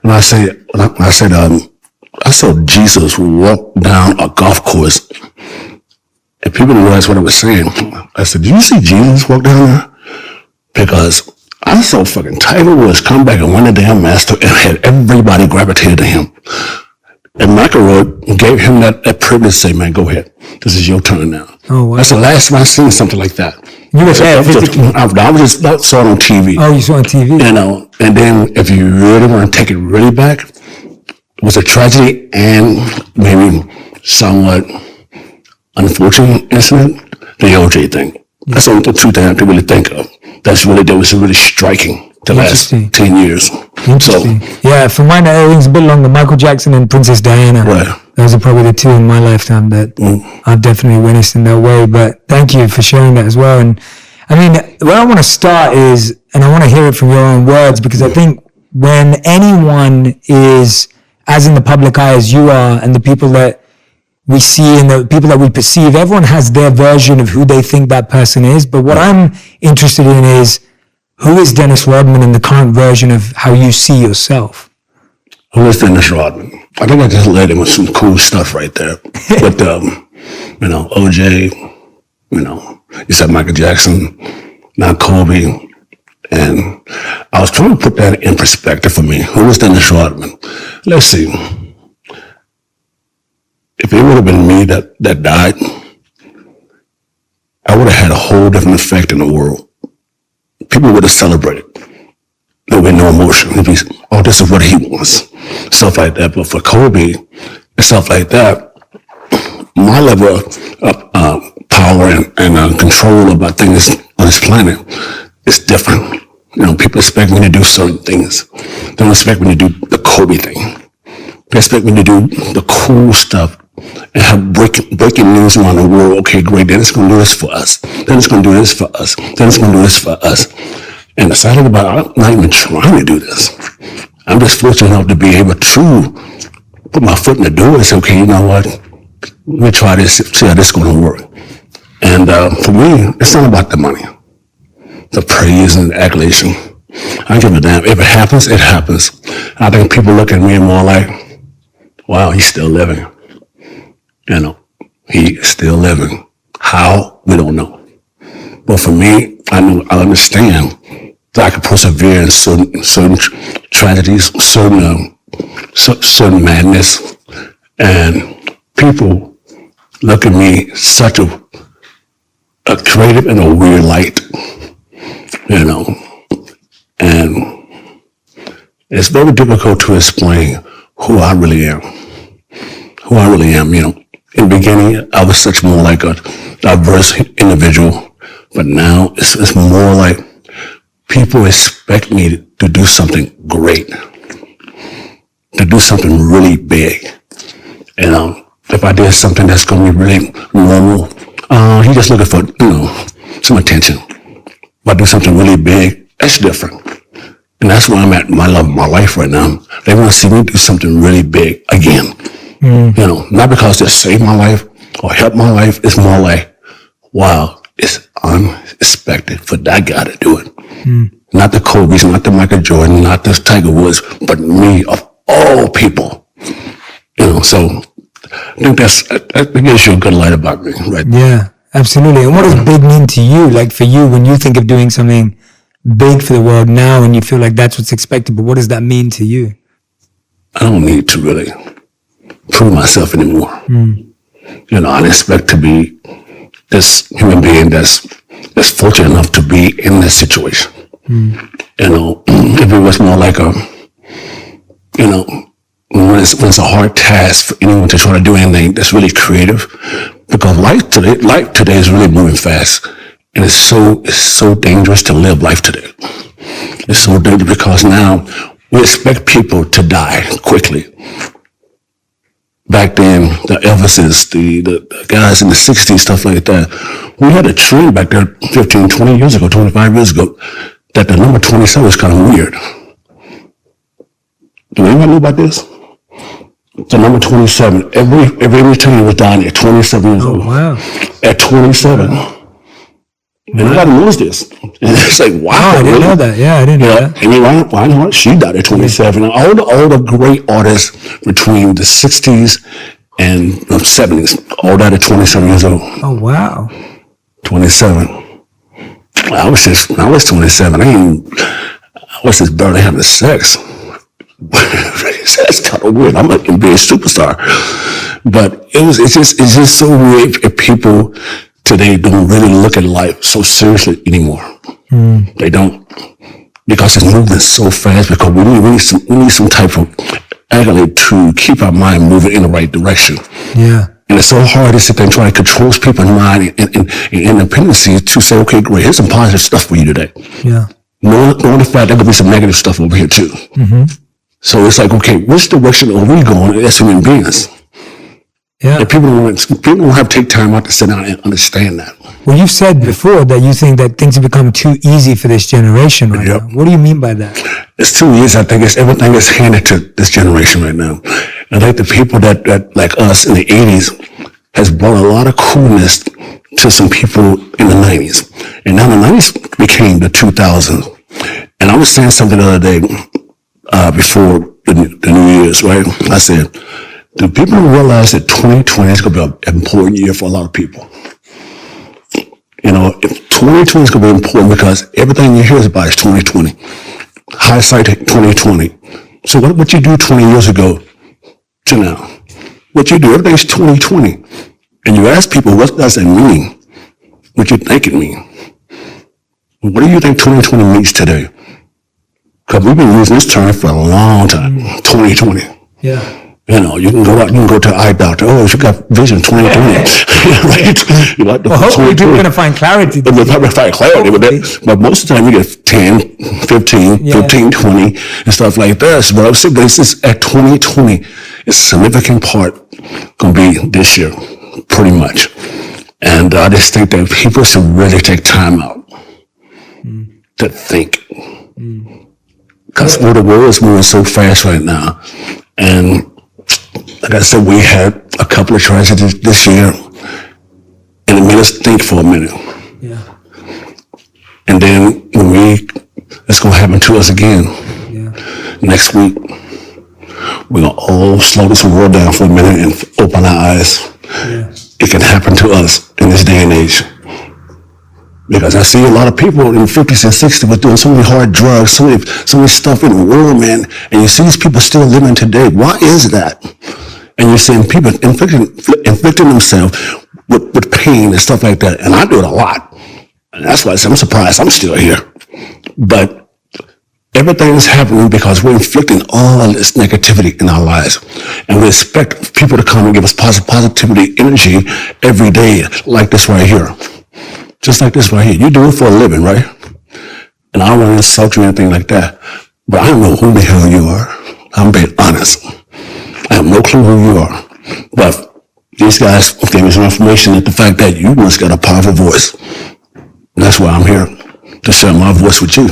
when I said, I saw Jesus walk down a golf course, and people didn't realize what I was saying. I said, "Do you see Jesus walk down there?" Because I saw fucking Tiger Woods come back and win the damn Master and had everybody gravitated to him. And McElroy gave him that privilege to say, "Man, go ahead. This is your turn now." Oh, wow. That's the last time I seen something like that. You were there. I saw it on TV. Oh, you saw it on TV. You know, and then if you really want to take it really back, it was a tragedy and maybe somewhat unfortunate incident, the OJ thing. That's the two things I can really think of. That was really striking the last 10 years. Interesting. So, yeah, for mine, everything's a bit longer. Michael Jackson and Princess Diana. Right. Those are probably the two in my lifetime that I've definitely witnessed in that way. But thank you for sharing that as well. And I mean, where I want to start is, and I want to hear it from your own words, because I think when anyone is as in the public eye as you are, and the people that we see and the people that we perceive, everyone has their version of who they think that person is. But what I'm interested in is, who is Dennis Rodman in the current version of how you see yourself? Who is Dennis Rodman? I think I just led him with some cool stuff right there. With, you know, OJ, you know, you said Michael Jackson, now Kobe. And I was trying to put that in perspective for me. Who is Dennis Rodman? Let's see. If it would have been me that died, I would have had a whole different effect in the world. People would have celebrated. There would be no emotion. It'd be, oh, this is what he wants. Stuff like that. But for Kobe and stuff like that, my level of power and control about things on this planet is different. You know, people expect me to do certain things. They don't expect me to do the Kobe thing. They expect me to do the cool stuff and have breaking news around the world. Okay, great. Then it's going to do this for us. Then it's going to do this for us. Then it's going to do this for us. And the sad thing about it, I'm not even trying to do this. I'm just fortunate enough to be able to put my foot in the door and say, okay, you know what? Let me try this, see how this is going to work. And for me, it's not about the money, the praise and the accolation. I don't give a damn. If it happens, it happens. I think people look at me more like, wow, he's still living. You know, he's still living. How? We don't know. But for me, I understand that I can persevere in certain tragedies, certain madness, and people look at me such a creative and a weird light, you know, and it's very difficult to explain who I really am. Who I really am, you know. In the beginning, I was such more like a diverse individual, but now it's more like people expect me to do something great, to do something really big. You know, if I did something that's going to be really normal, he's just looking for, you know, some attention. If I do something really big, that's different. And that's where I'm at in my love of my life right now. They want to see me do something really big again. You know, not because they saved my life or helped my life. It's more like, wow, it's unexpected for that guy to do it. Not the Kobe's, not the Michael Jordan, not the Tiger Woods, but me of all people. You know, so I think that gives you a good light about me, right? Yeah, absolutely. And what does big mean to you? Like for you, when you think of doing something big for the world now and you feel like that's what's expected, but what does that mean to you? I don't need to really prove myself anymore. You know, I expect to be this human being that's fortunate enough to be in this situation. You know, if it was more like a, you know, when it's a hard task for anyone to try to do anything that's really creative, because life today is really moving fast, and it's so dangerous to live life today. It's so dangerous because now we expect people to die quickly. Back then, the Elvises, the guys in the 60s, stuff like that, we had a trend back there 15, 20 years ago, 25 years ago, that the number 27 was kind of weird. Do anybody know about this? The number 27, every time was dying at 27 years old. Wow. At 27. And nobody knows this. And it's like, wow. Oh, I didn't know that. Yeah, I didn't know that. I mean, Reinhardt, she died at 27. All the great artists between the 60s and the 70s, all died at 27 years old. Oh, wow. 27. When I was 27, I was just barely having sex. That's kind of weird. I'm not going to be a superstar. But it's just so weird if people today don't really look at life so seriously anymore. They don't, because it's moving so fast. Because we need some type of accolade to keep our mind moving in the right direction. Yeah. And it's so hard to sit there and try to control people's mind and independency to say, okay, great, here's some positive stuff for you today. Yeah. Knowing the fact there could be some negative stuff over here too. Mm-hmm. So it's like, okay, which direction are we going as human beings? Yeah. And people don't have to take time out to sit down and understand that. Well, you've said before that you think that things have become too easy for this generation right now. What do you mean by that? It's too easy. I think everything is handed to this generation right now. I think the people that like us in the 80s has brought a lot of coolness to some people in the 90s. And now the 90s became the 2000s. And I was saying something the other day before the New Year's, right? I said, do people realize that 2020 is going to be an important year for a lot of people? You know, if 2020 is going to be important because everything you hear about is 2020. Hindsight 2020. So what you do 20 years ago to now? What you do, everything's 2020. And you ask people, what does that mean? What you think it means? What do you think 2020 means today? Because we've been using this term for a long time, 2020. Yeah. You know, you can go out, you can go to an eye doctor. Oh, you got vision 2020. Right? You well, hopefully people are going to find clarity. They'll probably find clarity with it. But most of the time you get 10, 15, 20 and stuff like this. But I would say this is at 2020, it's a significant part going to be this year, pretty much. And I just think that people should really take time out to think. Because the world is moving so fast right now. And like I said, we had a couple of tragedies this year, and it made us think for a minute. Yeah. And then it's going to happen to us again. Yeah. Next week, we're going to all slow this world down for a minute and open our eyes. Yeah. It can happen to us in this day and age. Because I see a lot of people in the 50s and 60s were doing so many hard drugs, so many stuff in the world, man. And you see these people still living today. Why is that? And you're seeing people inflicting themselves with pain and stuff like that. And I do it a lot. And that's why I'm surprised I'm still here. But everything is happening because we're inflicting all this negativity in our lives. And we expect people to come and give us positivity, energy every day, like this right here. Just like this right here. You do it for a living, right? And I don't want to insult you or anything like that. But I don't know who the hell you are. I'm being honest. I have no clue who you are. But these guys gave me some information that the fact that you once got a powerful voice. And that's why I'm here, to share my voice with you.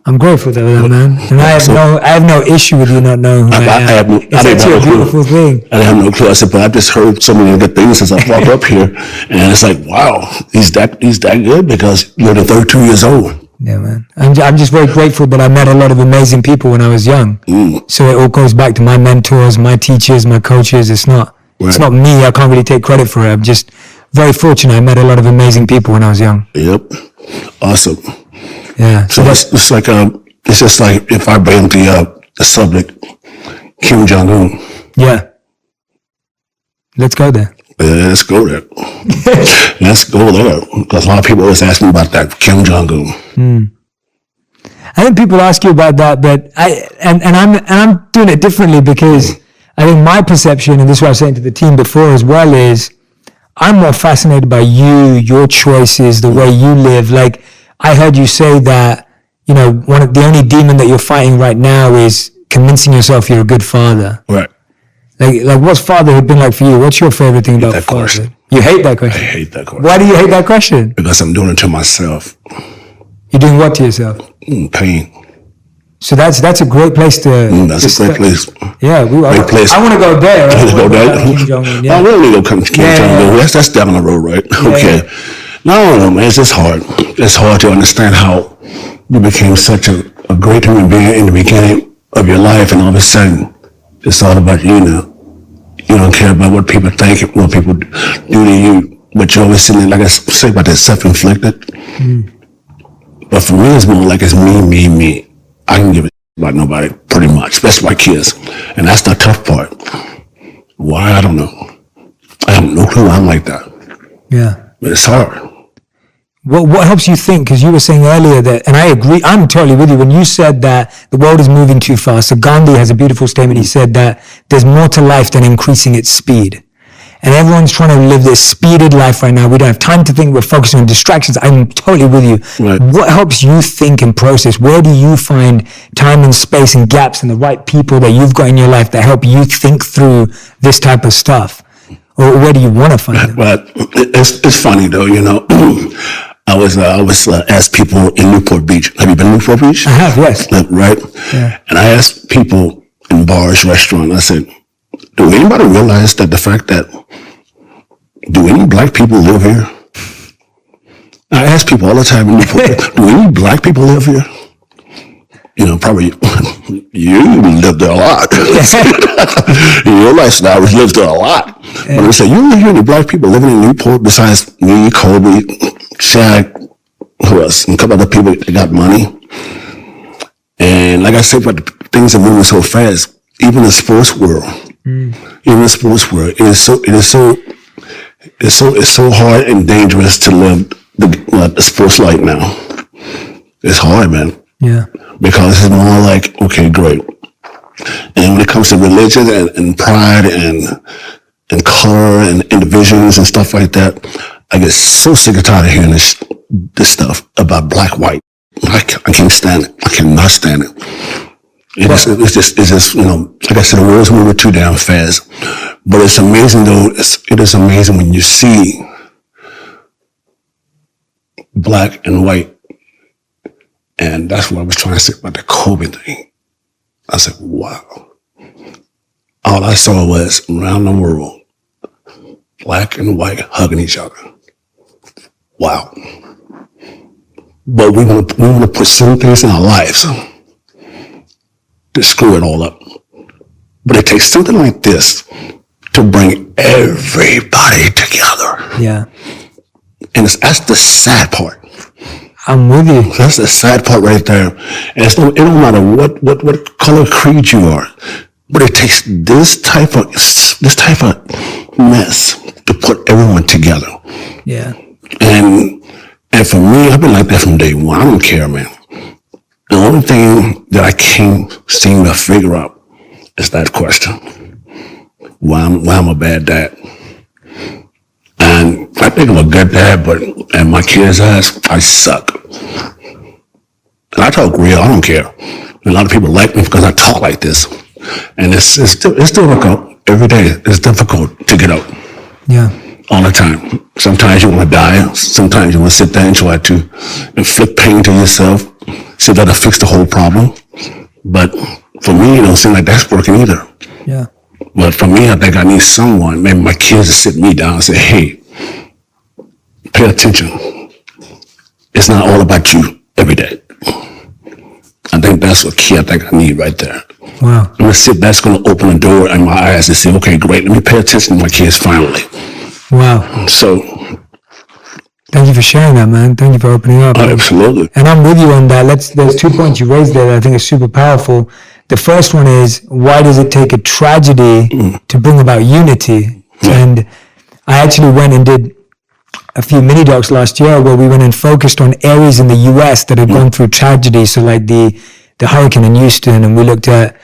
I'm grateful for that, man. And I have no issue with you not knowing who I am. It's actually a beautiful thing. I didn't have no clue. I said, but I just heard so many good things since I walked up here. And it's like, wow, he's that good because you're 32 years old. Yeah, man. I'm just very grateful that I met a lot of amazing people when I was young. So it all goes back to my mentors, my teachers, my coaches. It's not me. I can't really take credit for it. I'm just very fortunate. I met a lot of amazing people when I was young. Yep. Awesome. Yeah. So it's just like if I bring the subject, Kim Jong-un. Yeah. Let's go there. Let's go there. Let's go there. Because a lot of people always ask me about that, Kim Jong-un. I think people ask you about that, but I'm doing it differently because I think my perception, and this is what I was saying to the team before as well, is I'm more fascinated by you, your choices, the way you live. Like, I heard you say that, you know, the only demon that you're fighting right now is convincing yourself you're a good father. Right. Like what's fatherhood been like for you? What's your favorite thing about fatherhood? You hate that question? I hate that question. Why do you hate that question? Because I'm doing it to myself. You're doing what to yourself? Pain. So that's a great place to... That's a great place. Yeah, great place. I want to go there. I want to go there. Kim Jong-un, yeah. I really go Kim Jong-un. That's down the road, right? Yeah, okay. No, man, it's just hard. It's hard to understand how you became such a great human being in the beginning of your life, and all of a sudden, it's all about you now. You don't care about what people think, what people do to you, but you're always sitting there, like I say about that, self-inflicted. But for me, it's more like it's me. I can give a about nobody, pretty much, especially my kids. And that's the tough part. Why? I don't know. I have no clue. I'm like that. Yeah. But it's hard. What helps you think? Because you were saying earlier that, and I agree, I'm totally with you, when you said that the world is moving too fast. So Gandhi has a beautiful statement. He said that there's more to life than increasing its speed. And everyone's trying to live this speeded life right now. We don't have time to think. We're focusing on distractions. I'm totally with you. Right. What helps you think and process? Where do you find time and space and gaps and the right people that you've got in your life that help you think through this type of stuff? Or where do you want to find them? But it's funny though, you know. I was asked people in Newport Beach. Have you been to Newport Beach? I have, yes. Right? Yeah. And I asked people in bars, restaurants, I said, do anybody realize that the fact that, do any black people live here? I ask people all the time in Newport, do any black people live here? You know, probably you lived there a lot. Your lifestyle was lived there a lot. But I said, you don't hear any black people living in Newport besides me, Kobe, Shaq, who else? And a couple other people that got money. And like I said, but things are moving so fast. Even the sports world, it's so hard and dangerous to live the sports life now. It's hard, man. Yeah. Because it's more like, okay, great. And when it comes to religion and pride and color and divisions and stuff like that, I get so sick and tired of hearing this stuff about black, white. I can't stand it. I cannot stand it. It's just, you know, like I said, the world's moving too damn fast. But it's amazing though, it is amazing when you see black and white. And that's what I was trying to say about the COVID thing. I said, wow. All I saw was around the world, black and white hugging each other. Wow. But we want to put certain things in our lives to screw it all up. But it takes something like this to bring everybody together. Yeah. And that's the sad part. I'm with you. That's the sad part right there. And it don't matter what color creed you are, but it takes this type of mess to put everyone together. Yeah. And for me, I've been like that from day one. I don't care, man. The only thing that I can't seem to figure out is that question. Why I'm a bad dad. And I think I'm a good dad, but at my kids' ass, I suck. And I talk real, I don't care. And a lot of people like me because I talk like this. And it's difficult every day. It's difficult to get up. Yeah. All the time. Sometimes you want to die. Sometimes you want to sit there and try to inflict pain to yourself. So that'll fix the whole problem. But for me, it don't seem like that's working either. Yeah. But for me, I think I need someone, maybe my kids, to sit me down and say, hey, pay attention. It's not all about you every day. I think that's what key I think I need right there. Wow. I'm going to sit, that's going to open the door in my eyes and say, okay, great, let me pay attention to my kids finally. Wow. So. Thank you for sharing that, man. Thank you for opening up. Absolutely. And I'm with you on that. There's 2 points you raised there that I think are super powerful. The first one is, why does it take a tragedy to bring about unity? And I actually went and did a few mini docs last year where we went and focused on areas in the US that had gone through tragedy. So like the hurricane in Houston, and we looked at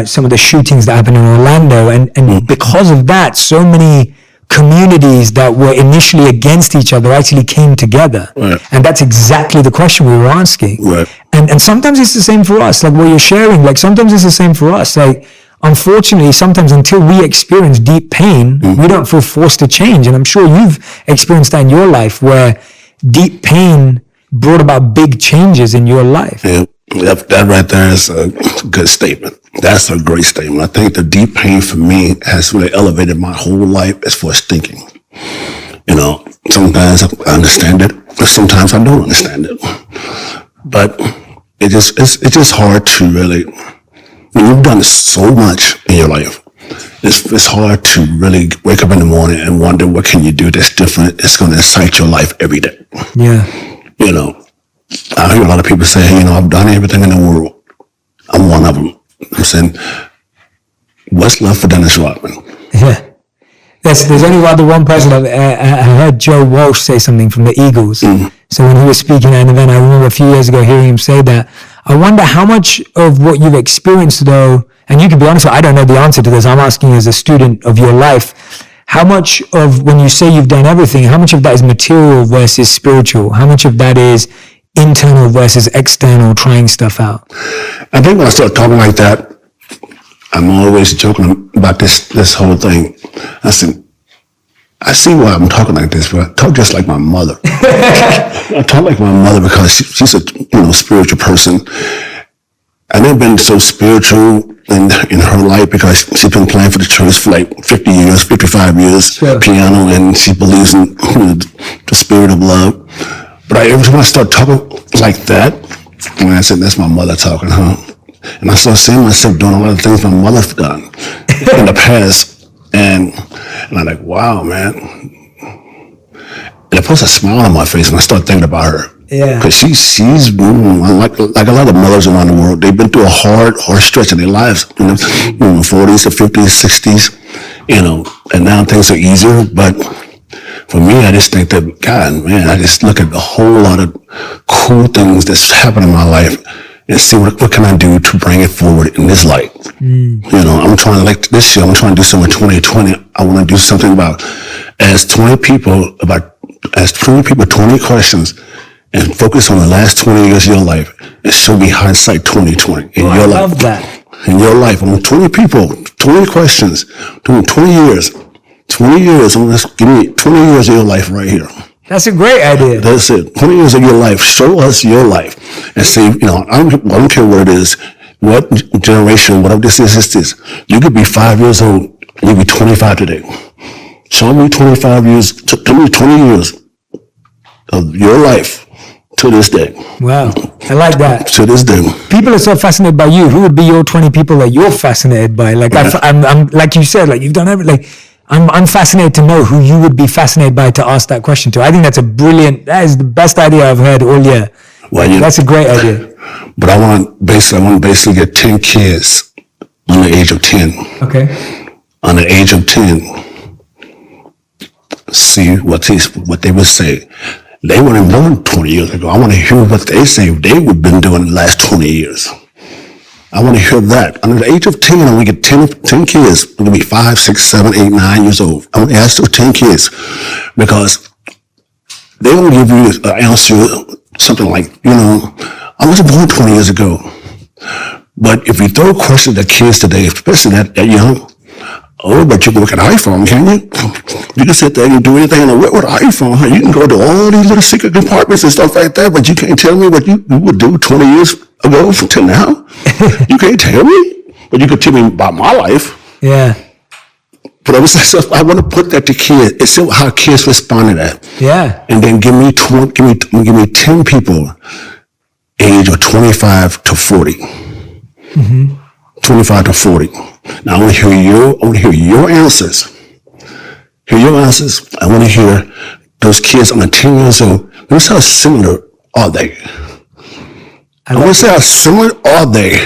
some of the shootings that happened in Orlando. And because of that, so many communities that were initially against each other actually came together. Right. And that's exactly the question we were asking. Right. And sometimes it's the same for us, like what you're sharing, like sometimes it's the same for us. Like, unfortunately, sometimes until we experience deep pain, we don't feel forced to change. And I'm sure you've experienced that in your life where deep pain brought about big changes in your life. Yeah, that right there is a good statement. That's a great statement. I think the deep pain for me has really elevated my whole life as far as thinking. You know, sometimes I understand it, but sometimes I don't understand it. But it's just hard to really, when you've done so much in your life, it's hard to really wake up in the morning and wonder what can you do that's different. It's going to excite your life every day. Yeah. You know, I hear a lot of people say, hey, you know, I've done everything in the world. I'm one of them. I'm saying, what's left for Dennis Rodman? Yeah. There's only one person. I heard Joe Walsh say something from the Eagles. So when he was speaking at an event, I remember a few years ago hearing him say that. I wonder how much of what you've experienced, though, and you can be honest, I don't know the answer to this. I'm asking as a student of your life, how much of, when you say you've done everything, how much of that is material versus spiritual? How much of that is internal versus external, trying stuff out? I think when I start talking like that, I'm always joking about this whole thing. I said, I see why I'm talking like this, but I talk just like my mother. I talk like my mother because she's a spiritual person. I've never been so spiritual in her life because she's been playing for the church for like 50 years, 55 years, sure. Piano, and she believes in the spirit of love. But every time I start talking like that, and I said, that's my mother talking, huh? And I started seeing myself doing a lot of things my mother's done in the past. And I'm like, wow, man. And it puts a smile on my face when I start thinking about her. Yeah. Because she's like a lot of mothers around the world, they've been through a hard stretch in their lives, 40s, 50s, 60s, and now things are easier. But for me, I just think that, God, man, I just look at a whole lot of cool things that's happened in my life and see what can I do to bring it forward in this light. I'm trying to, like this year, I'm trying to do something in 2020. I want to do something about, ask 20 people, 20 questions, and focus on the last 20 years of your life and show me hindsight 2020 in your life. I love that. In your life, I want 20 people, 20 questions, doing 20 years. 20 years, give me 20 years of your life right here. That's a great idea. That's it. 20 years of your life. Show us your life. And see, I don't care what it is, what generation, whatever this is. You could be 5 years old, and you could be 25 today. Show me 25 years, tell me 20 years of your life to this day. Wow. I like that. To this day. People are so fascinated by you. Who would be your 20 people that you're fascinated by? Like, I'm like you said, like you've done everything. Like, I'm fascinated to know who you would be fascinated by to ask that question to. I think that is the best idea I've heard all year. Well, that's a great idea. But I want to basically get 10 kids on the age of 10. Okay. On the age of 10, see what they would say. They weren't born 20 years ago. I want to hear what they say they would have been doing the last 20 years. I want to hear that. Under the age of 10, I want to get 10 kids. They're going to be 5, 6, 7, 8, 9 years old. I want to ask those 10 kids because they will give you an answer, something like, I wasn't born 20 years ago. But if you throw a question at kids today, especially that young, but you can look at an iPhone, can you? You can sit there and do anything on the web with an iPhone. You can go to all these little secret compartments and stuff like that, but you can't tell me what you would do 20 years ago to now. You can't tell me, but you can tell me about my life. Yeah. But I want to put that to kids and see how kids respond to that. Yeah. And then give me 10 people age of 25 to 40. Mm-hmm. 25 to 40. Now I want to hear your answers. Hear your answers. I want to hear those kids under 10 years old. Let me see how similar are they. I want to say how similar are they.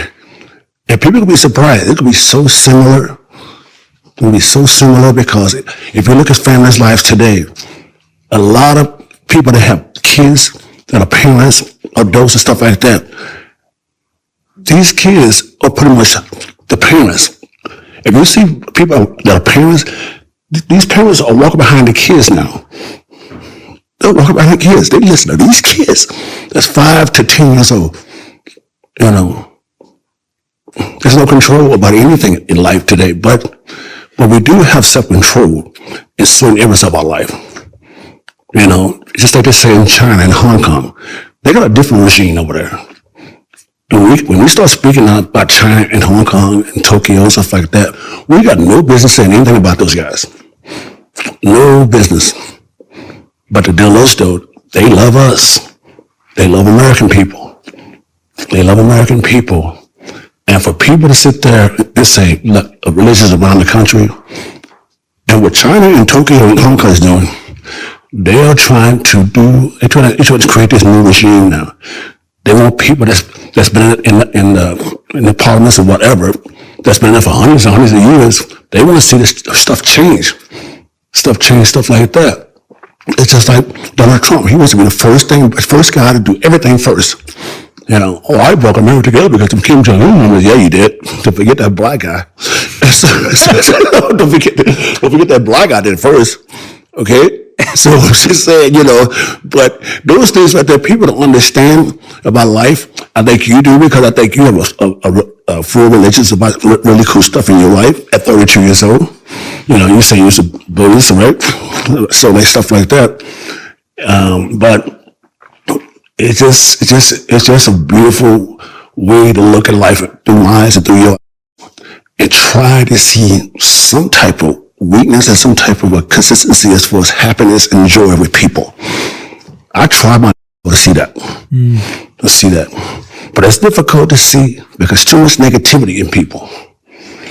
And people will be surprised. It could be so similar. It will be so similar because if you look at families' lives today, a lot of people that have kids that are parents, adults and stuff like that, these kids are pretty much the parents. If you see people that are parents, these parents are walking behind the kids now. They're walking behind the kids. They listen to these kids that's 5 to 10 years old. There's no control about anything in life today, but we do have self-control in certain areas of our life. Just like they say in China and Hong Kong, they got a different regime over there. When we start speaking about China and Hong Kong and Tokyo and stuff like that, we got no business saying anything about those guys. No business. But the deal is, though, they love us. They love American people. They love American people. And for people to sit there and say, look, religions around the country, and what China and Tokyo and Hong Kong is doing, they are trying to create this new regime now. They want people that's been in the parliaments or whatever, that's been there for hundreds and hundreds of years. They want to see this stuff change, stuff like that. It's just like Donald Trump. He wants to be the first guy to do everything first. You know, I brought America together because of Kim Jong-un. Yeah, you did. Don't forget that black guy. Don't forget that black guy did first. Okay? So she said, you know, but those things right there, people don't understand about life. I think you do, because I think you have a full religions about really cool stuff in your life at 32 years old. You know, you say you're a Buddhist, right? So like stuff like that. But it's just a beautiful way to look at life through my eyes and through your eyes, and try to see some type of weakness and some type of a consistency as far as happiness and joy with people. I try my to see that. To see that. But it's difficult to see because too much negativity in people.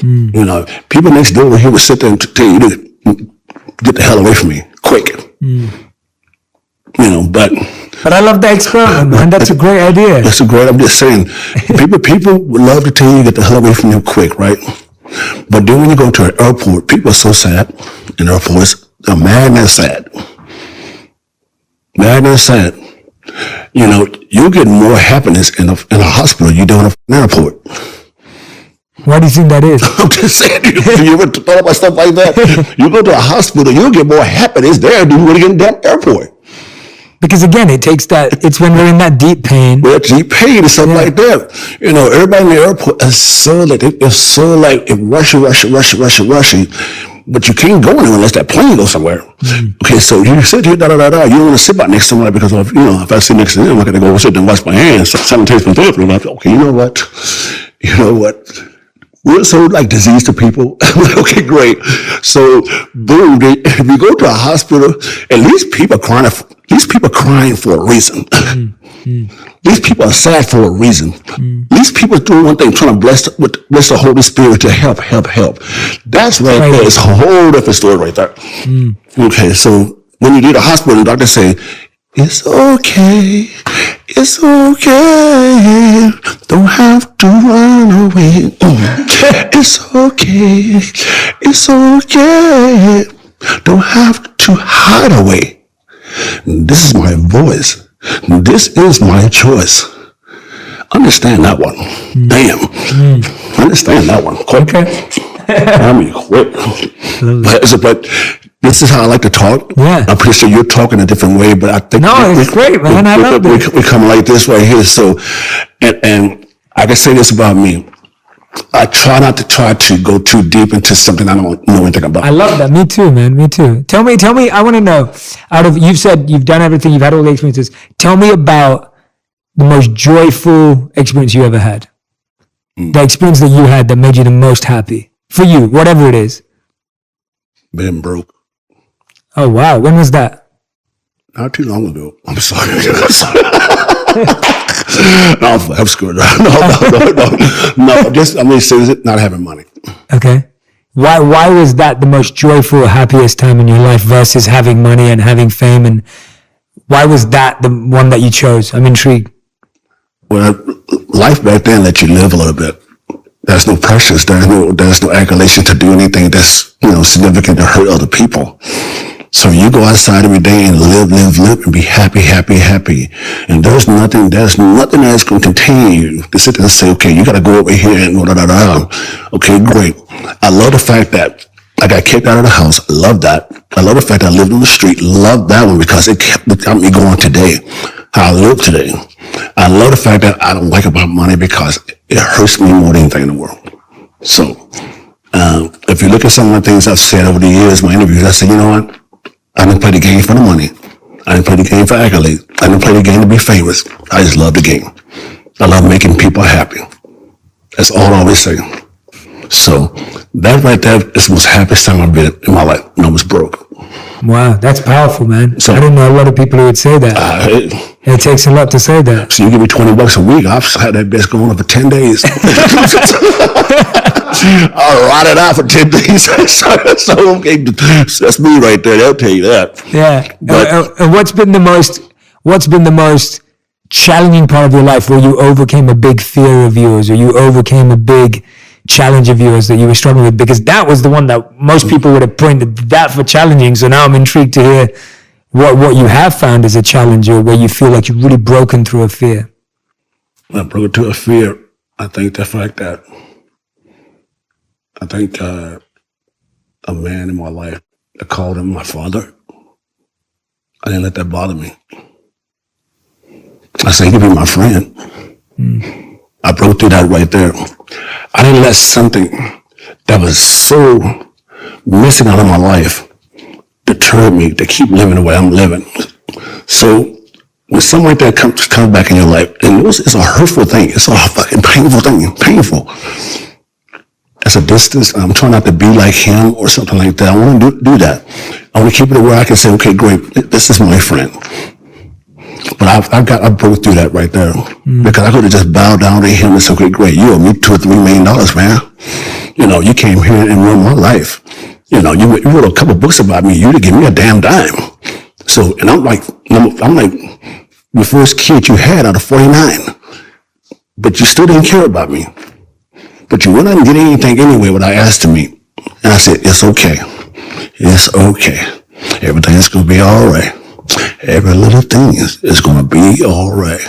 You know, people next door here would sit there and tell you to get the hell away from me quick. You know, but I love that experiment, man. That's a great idea. That's a great. I'm just saying, people would love to tell you to get the hell away from you quick, right? But then when you go to an airport, people are so sad in airports. They're mad and sad. Mad and sad. You know, you get more happiness in a hospital you do in an airport. Why do you think that is? I'm just saying, you ever thought about stuff like that? You go to a hospital, you'll get more happiness there than you would get in that airport. Because again, it's when we're in that deep pain. We're deep pain and stuff like that. You know, everybody in the airport is so like rushing. But you can't go anywhere unless that plane goes somewhere. Okay, so you sit here, you don't want to sit by next to somebody because of, you know, if I sit next to them, I'm going to go sit and wash my hands. Something takes me through it. I'm like, okay, you know what? We're so like diseased to people. Okay, great. So boom, if you go to a hospital, at least people are crying for a reason. These people are sad for a reason. These people are doing one thing, trying to bless the Holy Spirit to help. That's right there. It's a whole different story right there. Okay, so when you get to the hospital, the doctor say, it's okay. It's okay. Don't have to run away. It's okay. It's okay. Don't have to hide away. This is my voice. This is my choice. Understand that one. Damn. Understand that one. Quick. Okay. I mean, quick. But this is how I like to talk. Yeah. I'm pretty sure you're talking a different way, but I think it's great, man. I love it. We come like this right here. So, and I can say this about me. I try not to go too deep into something I don't know anything about. I love that. Me too, man. Me too. Tell me. I want to know. You've said you've done everything. You've had all the experiences. Tell me about the most joyful experience you ever had. The experience that you had that made you the most happy for you, whatever it is. Being broke. Oh wow! When was that? Not too long ago. I'm sorry. No, I'm screwed. No. Just not having money. Okay. Why was that the most joyful, happiest time in your life versus having money and having fame? And why was that the one that you chose? I'm intrigued. Well, life back then let you live a little bit. There's no pressures. There's no accolation to do anything that's, you know, significant to hurt other people. So you go outside every day and live and be happy. And there's nothing that's going to contain you to sit there and say, okay, you got to go over here and Okay, great. I love the fact that I got kicked out of the house. I love that. I love the fact that I lived on the street. Love that one because it got me going today. How I live today. I love the fact that I don't like about money because it hurts me more than anything in the world. So, if you look at some of the things I've said over the years, my interviews, I say, you know what? I didn't play the game for the money. I didn't play the game for accolades. I didn't play the game to be famous. I just love the game. I love making people happy. That's all I always say. So that right there is the most happiest time I've been in my life. And I was broke. Wow, that's powerful, man. So, I don't know a lot of people who would say that. It takes a lot to say that. So you give me $20 a week, I've had that bitch going on for 10 days. I'll ride it out for 10 days. So okay, that's me right there. They'll tell you that. Yeah. But, and what's been the most challenging part of your life where you overcame a big fear of yours, or you overcame a big challenge of yours that you were struggling with? Because that was the one that most people would have pointed that for challenging. So now I'm intrigued to hear what you have found as a challenge, or where you feel like you've really broken through a fear. I broke through a fear. I think the fact that I think a man in my life, I called him my father. I didn't let that bother me. I said, he could be my friend. I broke through that right there. I didn't let something that was so missing out of my life deter me to keep living the way I'm living. So when something like that comes back in your life, and it's a hurtful thing, it's a fucking painful thing, painful. It's a distance. I'm trying not to be like him or something like that. I want to do that. I want to keep it where I can say, okay, great, this is my friend. But I broke through that right there, because I could have just bowed down to him and said, okay, great, you owe me $2 or $3 million, man. You know, you came here and ruined my life. You know, you wrote a couple books about me. You didn't give me a damn dime. So, and I'm like the first kid you had out of 49, but you still didn't care about me. But you went out and did anything anyway what I asked of me. And I said, it's okay. It's okay. Everything's going to be all right. Every little thing is going to be all right.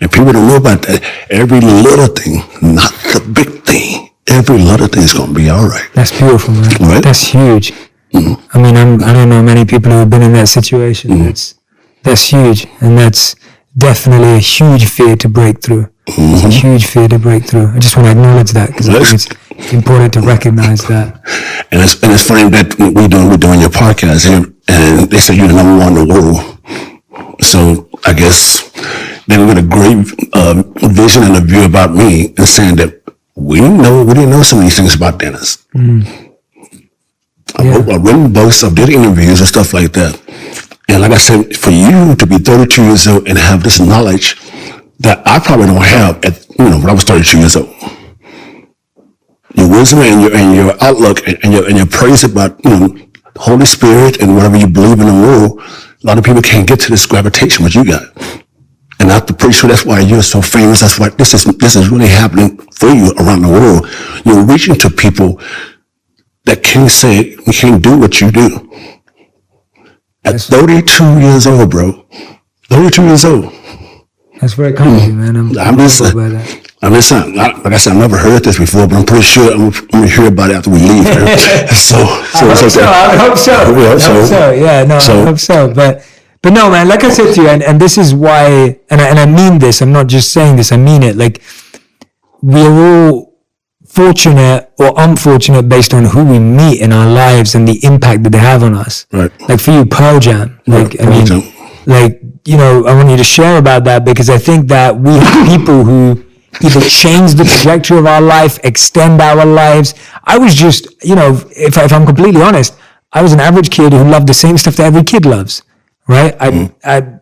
And people don't know about that. Every little thing, not the big thing. Every little thing is going to be all right. That's beautiful, man. Right? That's huge. Mm-hmm. I mean, I don't know many people who have been in that situation. Mm-hmm. That's huge. And that's definitely a huge fear to break through. Mm-hmm. It's a huge fear to break through. I just want to acknowledge that, because I think it's important to recognize that. And it's funny that we're doing your podcast here, and they say you're the number one in the world. So I guess they were a great vision and a view about me, and saying that we didn't know some of these things about Dennis. I've written books, I've did interviews and stuff like that. And like I said, for you to be 32 years old and have this knowledge that I probably don't have when I was 32 years old. Your wisdom and your outlook and your praise about, Holy Spirit and whatever you believe in the world, a lot of people can't get to this gravitation what you got. And I'm pretty sure that's why you're so famous. That's why this is really happening for you around the world. You're reaching to people that can't say, you can't do what you do. At 32 years old, bro. 32 years old. That's very kind of you, man. I'm just about that. Like I said, I've never heard this before, but I'm pretty sure I'm going to hear about it after we leave. I hope so. Yeah, no, I hope so. But no, man, like I said to you, and this is why, and I mean this, I'm not just saying this, I mean it. Like, we're all fortunate or unfortunate based on who we meet in our lives and the impact that they have on us. Right. Like for you, Pearl Jam. Like, I mean, like, I want you to share about that, because I think that we have people who either change the trajectory of our life, extend our lives. I was just, if I'm completely honest, I was an average kid who loved the same stuff that every kid loves, right? I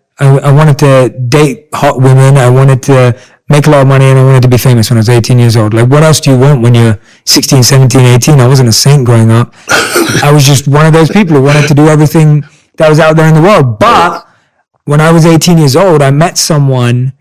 wanted to date hot women. I wanted to make a lot of money, and I wanted to be famous when I was 18 years old. Like, what else do you want when you're 16, 17, 18? I wasn't a saint growing up. I was just one of those people who wanted to do everything that was out there in the world. But when I was 18 years old, I met someone,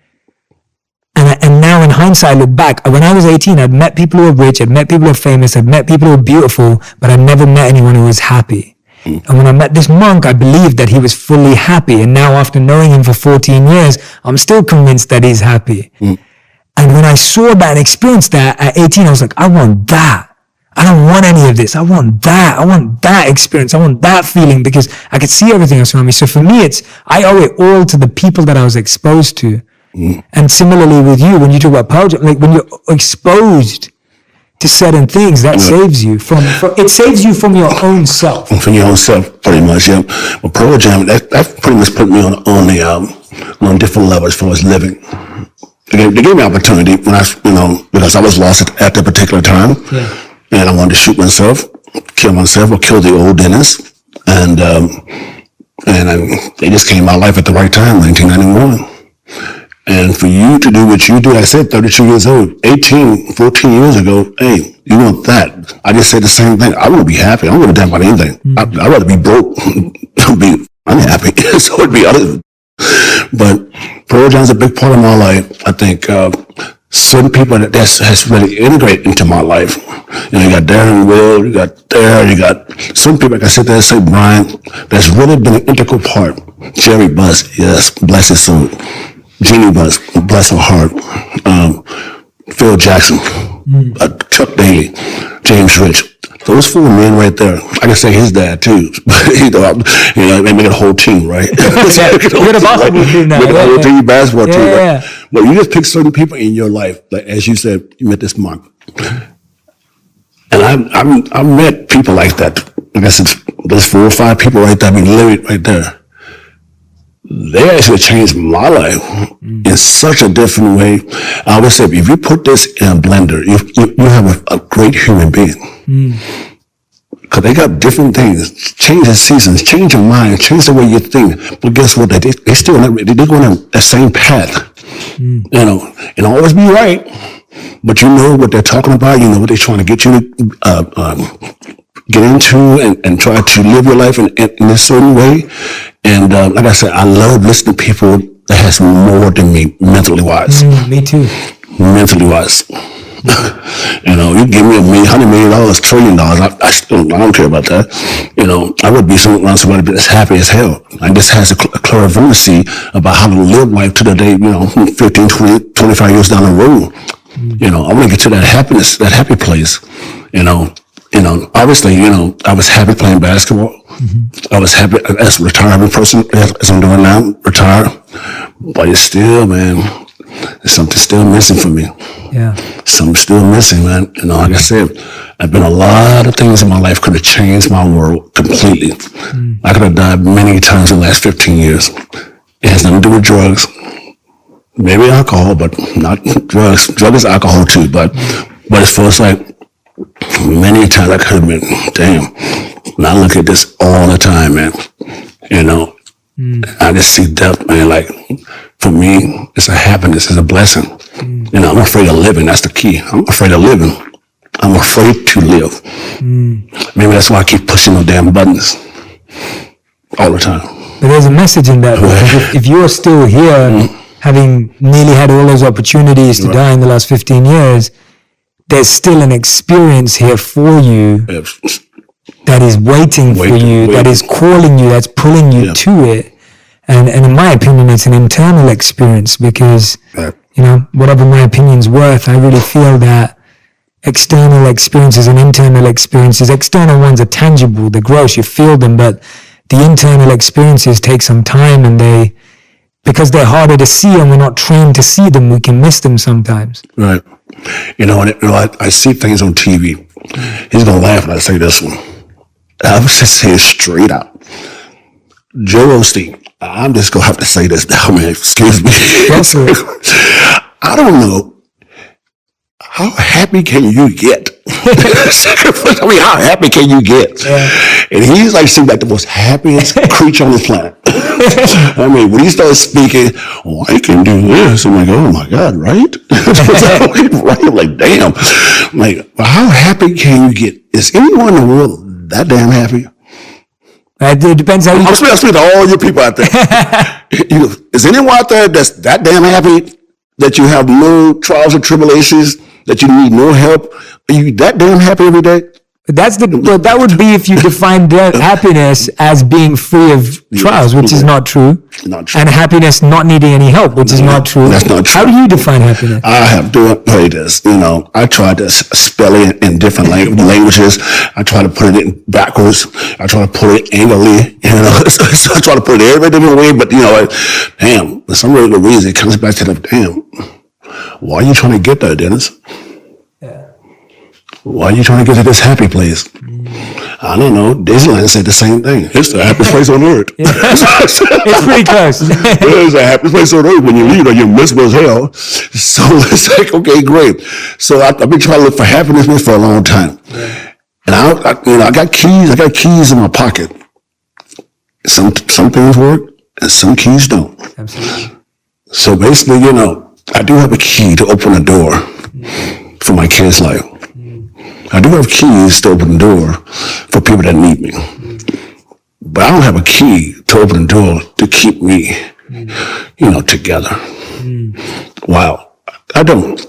and now in hindsight, I look back, when I was 18, I'd met people who were rich, I'd met people who were famous, I'd met people who were beautiful, but I'd never met anyone who was happy. And when I met this monk, I believed that he was fully happy. And now, after knowing him for 14 years, I'm still convinced that he's happy. And when I saw that and experienced that at 18, I was like, I want that. I don't want any of this. I want that. I want that experience. I want that feeling, because I could see everything else around me. So for me, I owe it all to the people that I was exposed to. And similarly with you, when you talk about Pearl Jam, like when you're exposed to certain things, that saves you it saves you from your own self. From your own self, pretty much, yeah. Well, Pearl Jam, that pretty much put me on a different level as far as living. They gave me opportunity when because I was lost at that particular time. Yeah. And I wanted to shoot myself, kill myself, or kill the old Dennis. They just came in my life at the right time, 1991. And for you to do what you do, like I said, 32 years old, 14 years ago, hey, you want that. I just said the same thing. I want to be happy. I don't give a damn about anything. I'd rather be broke than be unhappy. So it'd be other. But Pearl Jam's a big part of my life. I think certain people that has really integrated into my life. You know, you got Darren Will, you got certain people, like I said, that say Brian, that's really been an integral part. Jerry Buss, yes, bless his soul. Jeannie Buss, bless her heart. Phil Jackson, Chuck Daly, James Rich. Those 4 men right there. I can say his dad too. They make a whole team, right? We're the basketball team now. With the whole team, basketball team, right? Yeah. But you just pick certain people in your life, like as you said, you met this Mark. And I met people like that. Like I said, those 4 or 5 people right there, I mean, literally right there. They actually changed my life in such a different way. I always say, if you put this in a blender, you have a great human being. Because they got different things, change the seasons, change your mind, change the way you think. But guess what? They still they're going on that same path. You know, and always be right. But you know what they're talking about. You know what they're trying to get you to get into and try to live your life in a certain way. And like I said, I love listening to people that has more than me, mentally wise. Me too. Mentally wise. You know, you give me $100 million, $1 trillion, I don't care about that. You know, I would be around somebody that's happy as hell. I just has a clairvoyancy about how to live life to the day, you know, 15, 20, 25 years down the road. You know, I want to get to that happiness, that happy place, you know, obviously, you know, I was happy playing basketball. I was happy as a retirement person, as I'm doing now, retire. But it's still, man, there's something still missing for me. Yeah. Something still missing, man. You know, like I said, I've been a lot of things in my life could have changed my world completely. I could have died many times in the last 15 years. It has nothing to do with drugs. Maybe alcohol, but not drugs. Drug is alcohol too, but it feels like many times I could have been, damn. And I look at this all the time, man. You know, I just see death, man. Like, for me, it's a happiness, it's a blessing. You know, I'm afraid of living. That's the key. I'm afraid of living. I'm afraid to live. Maybe that's why I keep pushing those damn buttons all the time. But there's a message in that. Because if you're still here, having nearly had all those opportunities to die in the last 15 years, there's still an experience here for you that is waiting for you, that is calling you, that's pulling you to it. And in my opinion, it's an internal experience because, you know, whatever my opinion's worth, I really feel that external experiences and internal experiences, external ones are tangible, they're gross, you feel them, but the internal experiences take some time and because they're harder to see and we're not trained to see them, we can miss them sometimes. Right. You know, I see things on TV. He's going to laugh when I say this one. I was just saying straight out. Joe Osteen, I'm just going to have to say this now, man. Excuse me. I don't know. How happy can you get? I mean, how happy can you get? Yeah. And he's like, seems like the most happiest creature on the planet. I mean, when he starts speaking, oh, I can do this. I'm like, oh my God, right? Right? I'm like, damn. I'm like, well, how happy can you get? Is anyone in the world that damn happy? It depends how you... I'm speaking to all you people out there. Is anyone out there that's that damn happy that you have no trials or tribulations, that you need no help? Are you that damn happy every day? That would be if you define happiness as being free of trials, which is not true. Not true. And happiness not needing any help, which is not true. That's not true. How do you define happiness? I have to play this. You know, I try to spell it in different languages. I try to put it in backwards. I try to put it angrily. You know, so I try to put it every different way. But you know, damn, for some reason, it comes back to the damn. Why are you trying to get there, Dennis? Why are you trying to get to this happy place? I don't know. Disneyland said the same thing. It's the happiest place on earth. It's pretty close. It's the happiest place on earth. When you leave, you're miserable as hell. So it's like, okay, great. So I've been trying to look for happiness for a long time. And I got keys. I got keys in my pocket. some things work and some keys don't. Absolutely. So basically, you know, I do have a key to open a door for my kids' life. I do have keys to open the door for people that need me. But I don't have a key to open the door to keep me, you know, together. Wow. I don't.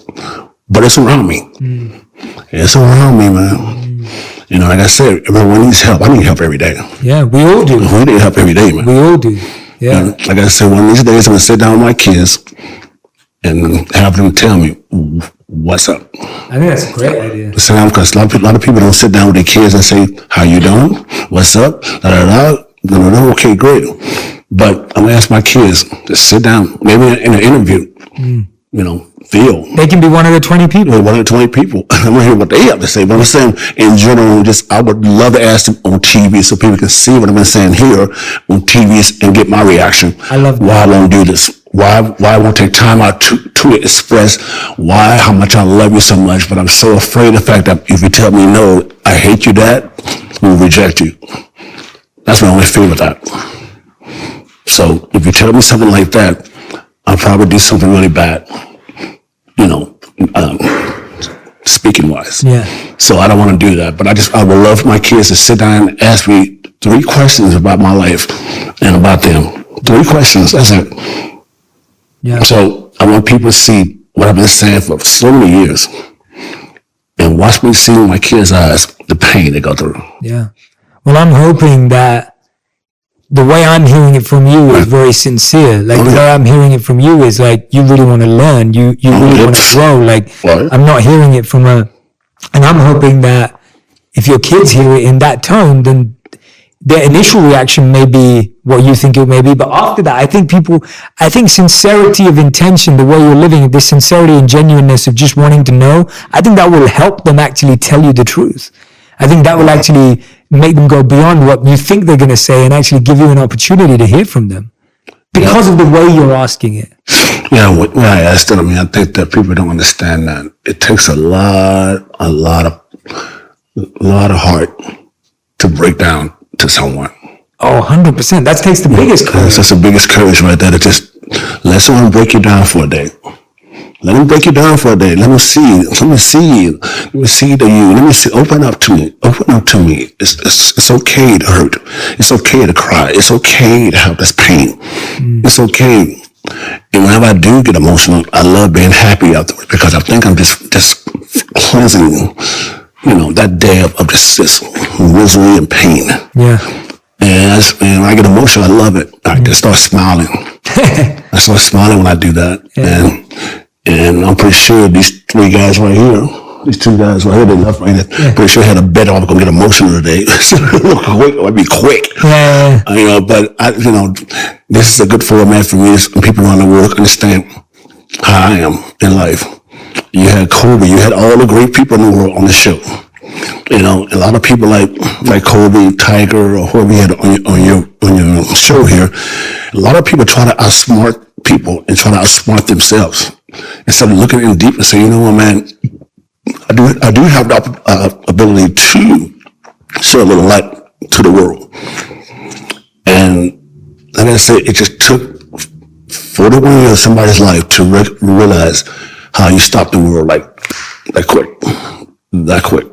But it's around me. It's around me, man. You know, like I said, everyone needs help. I need help every day. Yeah, we all do. We need help every day, man. We all do. Yeah. And like I said, one of these days I'm going to sit down with my kids and have them tell me what's up. I think that's a great idea. Because a lot of people don't sit down with their kids and say, how you doing? What's up? No, okay, great. But I'm going to ask my kids to sit down, maybe in an interview, you know, feel. They can be one of the 20 people. One of the 20 people. I'm going to hear what they have to say. But I'm saying, in general, I would love to ask them on TV so people can see what I've been saying here on TV and get my reaction. I love that. Why I won't do this. Why I won't take time out to express how much I love you so much, but I'm so afraid of the fact that if you tell me no, I hate you, Dad, we'll reject you. That's my only fear with that. So if you tell me something like that, I'll probably do something really bad, you know, speaking wise. Yeah. So I don't want to do that, but I would love my kids to sit down and ask me 3 questions about my life and about them. 3 questions, that's it. Yeah. So I want people to see what I've been saying for so many years and watch me see in my kids' eyes the pain they go through. Yeah. Well, I'm hoping that the way I'm hearing it from you is very sincere. Like the way I'm hearing it from you is like you really want to learn. You really want to grow. Like I'm not hearing it from and I'm hoping that if your kids hear it in that tone, then their initial reaction may be what you think it may be. But after that, I think sincerity of intention, the way you're living, this sincerity and genuineness of just wanting to know, I think that will help them actually tell you the truth. I think that will actually make them go beyond what you think they're going to say and actually give you an opportunity to hear from them because of the way you're asking it. Yeah, when I asked them, I think that people don't understand that it takes a lot of heart to break down to someone. Oh, 100%. That takes the biggest courage. That's the biggest courage right there. To just let someone break you down for a day. Let them break you down for a day. Let me see you. Let me see you. Let me see to you. Let me see. Open up to me. Open up to me. It's okay to hurt. It's okay to cry. It's okay to have this pain. It's okay. And whenever I do get emotional, I love being happy afterwards because I think I'm just cleansing, you know, that day of just misery and pain. Yeah. And when I get emotional, I love it. I just start smiling. I start smiling when I do that. Yeah. And I'm pretty sure these 3 guys right here, these 2 guys right here, they left right there. Yeah. Pretty sure I had a bet I'm going to get emotional today. I'd be quick. Yeah. You know, but this is a good format for me. People around the world understand how I am in life. You had Kobe, you had all the great people in the world on the show. You know, a lot of people like Kobe, Tiger, or whoever you had on your show here. A lot of people try to outsmart people and try to outsmart themselves instead of looking in deep and saying, you know what, man, I do have the ability to show a little light to the world. And like I said, it just took 41 years of somebody's life to realize how you stop the world like that quick.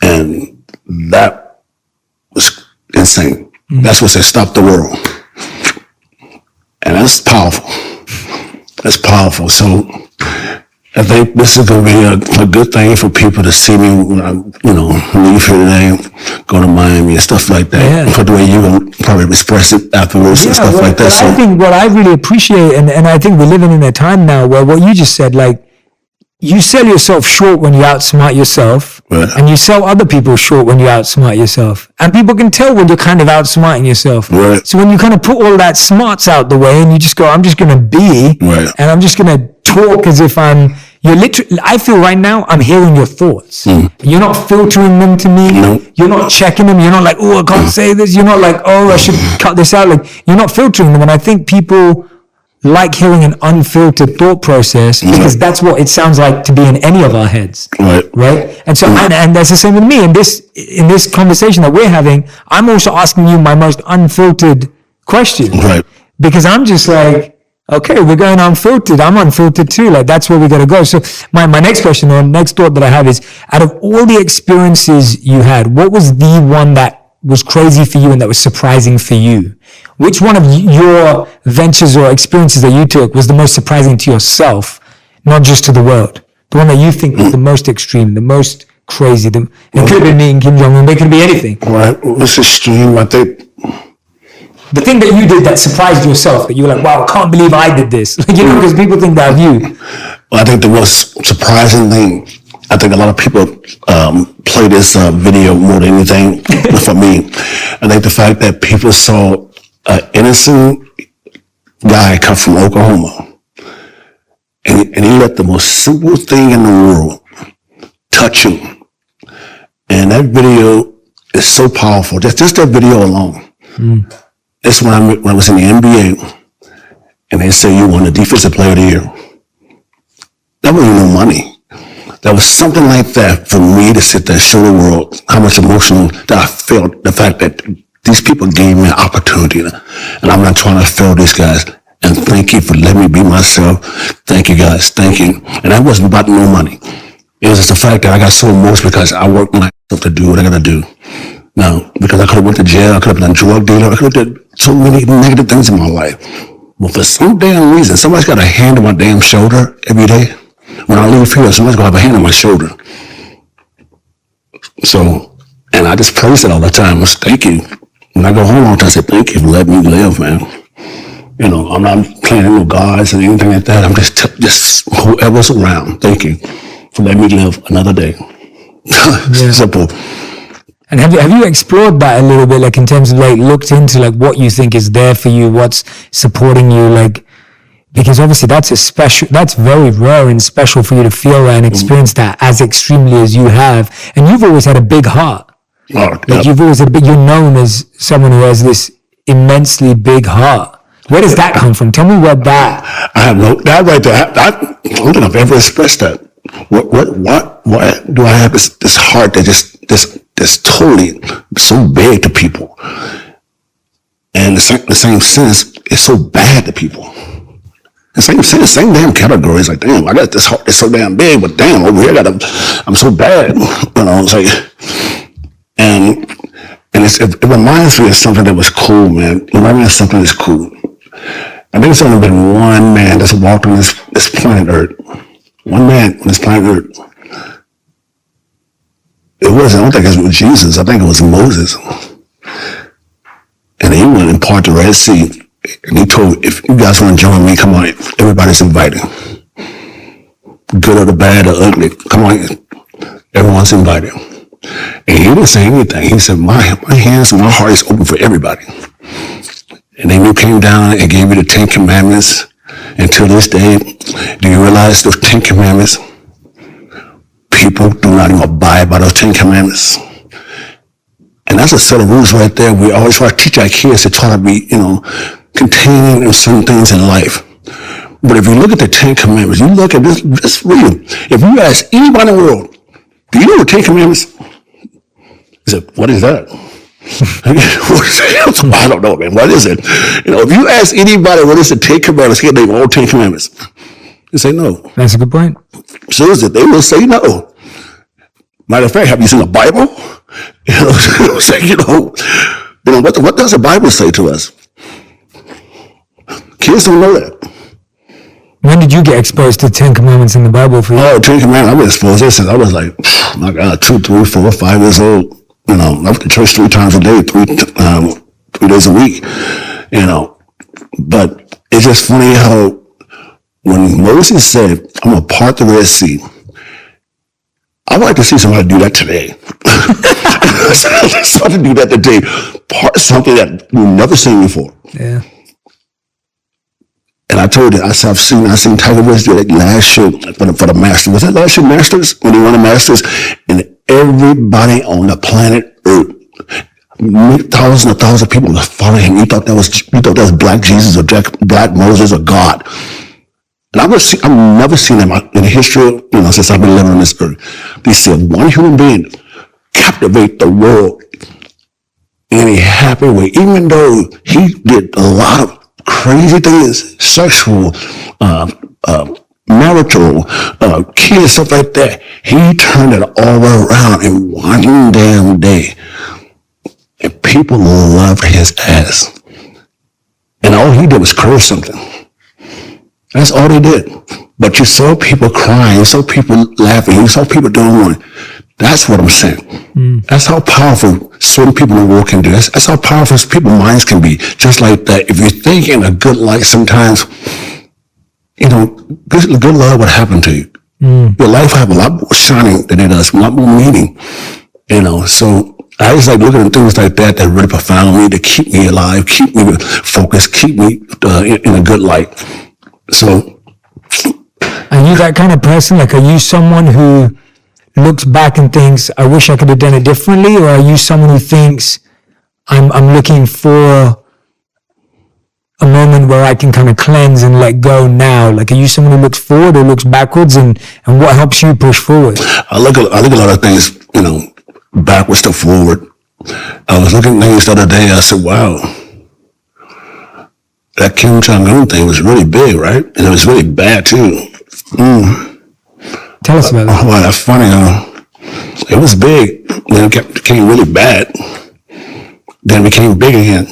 And that was insane. That's what said stop the world. And that's powerful. That's powerful. So I think this is going to be a good thing for people to see me when I, leave here today, go to Miami and stuff like that. Yeah. For the way you will probably express it afterwards and stuff like that. I think what I really appreciate, and I think we're living in a time now where what you just said, like, you sell yourself short when you outsmart yourself, right, and you sell other people short when you outsmart yourself. And people can tell when you're kind of outsmarting yourself. Right. So when you kind of put all that smarts out the way and you just go, I'm just going to be, right, and I'm just going to talk as if you're literally, I feel right now, I'm hearing your thoughts. You're not filtering them to me. No. You're not checking them. You're not like, oh, I can't say this. You're not like, oh, I should cut this out. Like, you're not filtering them. And I think people like hearing an unfiltered thought process because that's what it sounds like to be in any of our heads. Right. And so, and that's the same with me in this conversation that we're having. I'm also asking you my most unfiltered questions. Right. Because I'm just like, okay, we're going unfiltered. I'm unfiltered too. Like that's where we got to go. So my next question or next thought that I have is, out of all the experiences you had, what was the one that was crazy for you and that was surprising for you? Which one of your ventures or experiences that you took was the most surprising to yourself, not just to the world? The one that you think was the most extreme, the most crazy. It could have been me and Kim Jong-un, but it could be anything. Right. What's extreme? I think the thing that you did that surprised yourself, that you were like, wow, I can't believe I did this. Like, you know, because people think that of you. Well, I think the most surprising thing, I think a lot of people play this video more than anything for me. I think the fact that people saw an innocent guy come from Oklahoma and he let the most simple thing in the world touch him. And that video is so powerful. Just that video alone. That's when I was in the NBA and they say you won the defensive player of the year. That wasn't no money. That was something like that for me to sit there and show the world how much emotion that I felt, the fact that these people gave me an opportunity and I'm not trying to fail these guys. And thank you for letting me be myself. Thank you guys. Thank you. And that wasn't about no money. It was just the fact that I got so emotional because I worked myself to do what I got to do. Now, because I could have went to jail, I could have been a drug dealer, I could have done so many negative things in my life. But for some damn reason, somebody's got a hand on my damn shoulder every day. When I leave here, somebody's going to have a hand on my shoulder. So, and I just praise it all the time. I say, thank you. When I go home, I say, thank you for letting me live, man. You know, I'm not playing no gods and anything like that. I'm just whoever's around. Thank you for letting me live another day. Simple. And have you explored that a little bit, like in terms of like looked into like what you think is there for you, what's supporting you, like, because obviously that's very rare and special for you to feel that and experience that as extremely as you have. And you've always had a big heart. You've always you're known as someone who has this immensely big heart. Where does that come from? Tell me what that. I have that right there. I don't think I've ever expressed that. What do I have this heart that that's totally so big to people, and the same sense is so bad to people. The same sense, same damn category. It's like, damn, I got this heart that's so damn big, but damn, over here I'm so bad. You know, it's like, and it reminds me of something that was cool, man. It reminds me of something that's cool. I think it's only been one man that's walked on this planet Earth. One man on this planet Earth. I don't think it was Jesus. I think it was Moses. And he went and parted the Red Sea. And he told, if you guys want to join me, come on, everybody's invited. Good or the bad or ugly, come on, everyone's invited. And he didn't say anything. He said, my hands and my heart is open for everybody. And then you came down and gave me the 10 Commandments. And to this day, do you realize those 10 Commandments? People do not even abide by those 10 Commandments. And that's a set of rules right there. We always try to teach our kids to try to be, contained in certain things in life. But if you look at the 10 Commandments, you look at this real. If you ask anybody in the world, do you know the 10 Commandments? He said, what is that? I don't know, man. What is it? If you ask anybody what is the 10 Commandments, he'll name all 10 Commandments. They say no. That's a good point. So is it? They will say no. Matter of fact, have you seen the Bible? What does the Bible say to us? Kids don't know that. When did you get exposed to 10 Commandments in the Bible for you? Oh, 10 Commandments. I've been exposed to this since I was like, my God, 2, 3, 4, 5 years old. I went to church 3 times a day, 3 days a week. But it's just funny how when Moses said, I'm going to part the Red Sea, I'd like to see somebody do that today. Somebody do that today. Part something that we've never seen before. Yeah. And I told you, I said, I've seen Tiger Woods do that last year for the Masters. Was that last year Masters? When he won the Masters? And everybody on the planet Earth, thousands of people following him. You thought that was Black Jesus or Black Moses or God. And I've never seen them in the history of, since I've been living on this earth. They said one human being captivate the world in a happy way, even though he did a lot of crazy things, sexual, marital, kids, stuff like that. He turned it all around in one damn day. And people loved his ass. And all he did was curse something. That's all they did. But you saw people crying, you saw people laughing, you saw people doing one. That's what I'm saying. That's how powerful certain people in the world can do. That's how powerful people's minds can be. Just like that. If you think in a good light sometimes, good love would happen to you. Your life will have a lot more shining than it does, a lot more meaning. So I just like looking at things like that really profound me, to keep me alive, keep me focused, keep me in a good light. So, are you that kind of person? Like, are you someone who looks back and thinks, I wish I could have done it differently? Or are you someone who thinks, I'm looking for a moment where I can kind of cleanse and let go now? Like, are you someone who looks forward or looks backwards, and what helps you push forward? I look at a lot of things, backwards to forward. I was looking at things the other day. I said, wow, that Kim Jong-un thing was really big, right? And it was really bad too. Tell us about that. Well, that's funny. It was big, then it became really bad, then it became big again.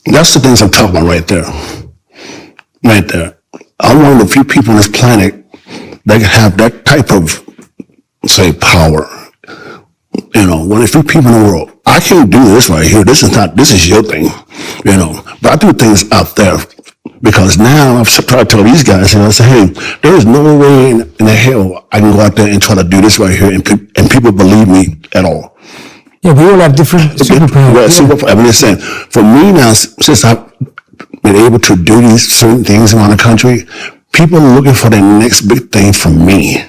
That's the things I'm talking about right there. Right there. I'm one of the few people on this planet that can have that type of, say, power. One of the few people in the world. I can't do this right here. This is your thing. But I do things out there because now I've tried to tell these guys, I say, hey, there is no way in the hell I can go out there and try to do this right here and people believe me at all. Yeah, we all have different superpowers. I'm just saying, for me now, since I've been able to do these certain things around the country, people are looking for the next big thing from me.